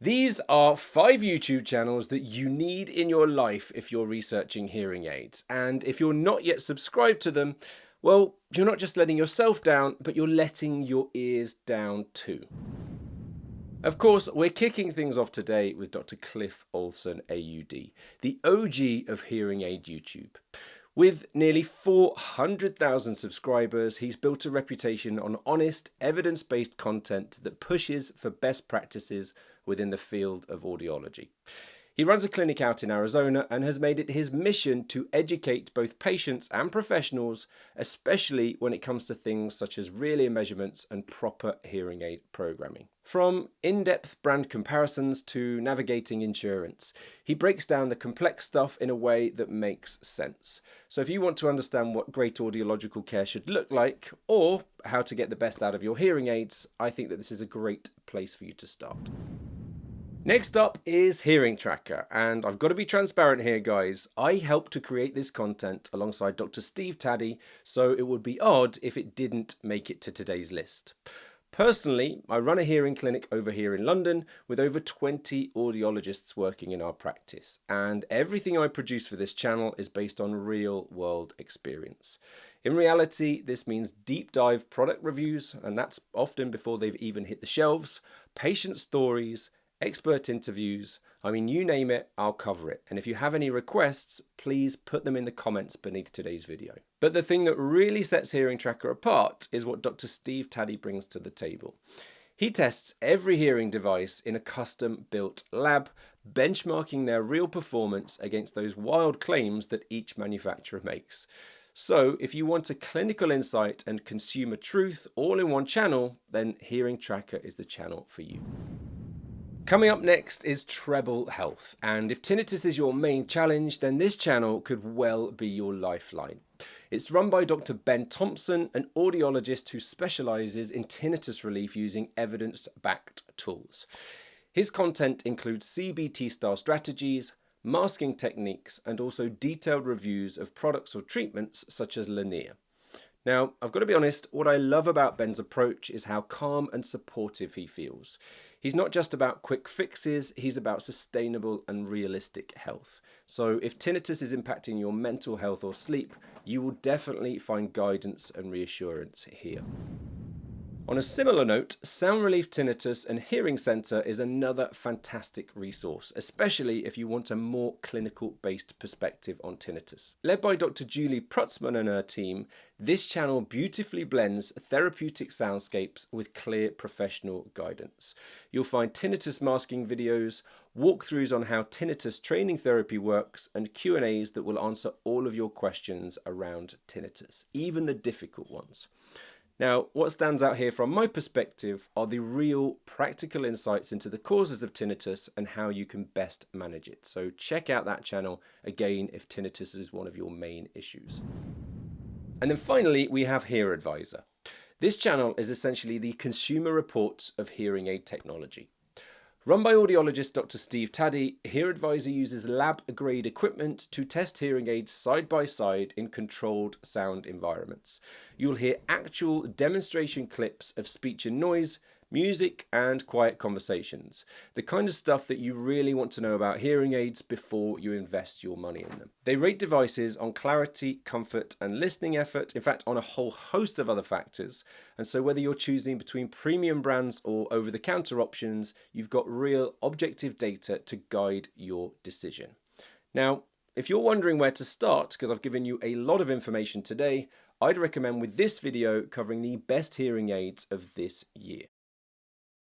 These are 5 YouTube channels that you need in your life if you're researching hearing aids. And if you're not yet subscribed to them, well, you're not just letting yourself down, but you're letting your ears down too. Of course, we're kicking things off today with Dr. Cliff Olson, AUD, the OG of hearing aid YouTube. With nearly 400,000 subscribers, he's built a reputation on honest, evidence-based content that pushes for best practices within the field of audiology. He runs a clinic out in Arizona and has made it his mission to educate both patients and professionals, especially when it comes to things such as real ear measurements and proper hearing aid programming. From in-depth brand comparisons to navigating insurance, he breaks down the complex stuff in a way that makes sense. So if you want to understand what great audiological care should look like, or how to get the best out of your hearing aids, I think that this is a great place for you to start. Next up is HearingTracker, and I've got to be transparent here, guys. I helped to create this content alongside Dr. Steve Taddy, so it would be odd if it didn't make it to today's list. Personally, I run a hearing clinic over here in London with over 20 audiologists working in our practice, and everything I produce for this channel is based on real-world experience. In reality, this means deep dive product reviews, and that's often before they've even hit the shelves, patient stories, expert interviews. I mean, you name it, I'll cover it. And if you have any requests, please put them in the comments beneath today's video. But the thing that really sets HearingTracker apart is what Dr. Steve Taddy brings to the table. He tests every hearing device in a custom-built lab, benchmarking their real performance against those wild claims that each manufacturer makes. So if you want a clinical insight and consumer truth all in one channel, then HearingTracker is the channel for you. Coming up next is treble health, and if tinnitus is your main challenge, then this channel could well be your lifeline. It's run by Dr. Ben Thompson, an audiologist who specializes in tinnitus relief using evidence-backed tools. His content includes CBT-style strategies, masking techniques, and also detailed reviews of products or treatments such as Lanier. Now, I've got to be honest, what I love about Ben's approach is how calm and supportive he feels. He's not just about quick fixes, he's about sustainable and realistic health. So if tinnitus is impacting your mental health or sleep, you will definitely find guidance and reassurance here. On a similar note, Sound Relief Tinnitus and Hearing Center is another fantastic resource, especially if you want a more clinical-based perspective on tinnitus. Led by Dr. Julie Prutzman and her team, this channel beautifully blends therapeutic soundscapes with clear professional guidance. You'll find tinnitus masking videos, walkthroughs on how tinnitus training therapy works, and Q&As that will answer all of your questions around tinnitus, even the difficult ones. Now, what stands out here from my perspective are the real practical insights into the causes of tinnitus and how you can best manage it. So check out that channel again if tinnitus is one of your main issues. And then finally, we have Hear Advisor. This channel is essentially the consumer reports of hearing aid technology. Run by audiologist Dr. Steve Taddy, Hear Advisor uses lab-grade equipment to test hearing aids side by side in controlled sound environments. You'll hear actual demonstration clips of speech and noise, music, and quiet conversations. The kind of stuff that you really want to know about hearing aids before you invest your money in them. They rate devices on clarity, comfort, and listening effort, in fact on a whole host of other factors. And so whether you're choosing between premium brands or over-the-counter options, you've got real objective data to guide your decision. Now, if you're wondering where to start, because I've given you a lot of information today, I'd recommend with this video covering the best hearing aids of this year.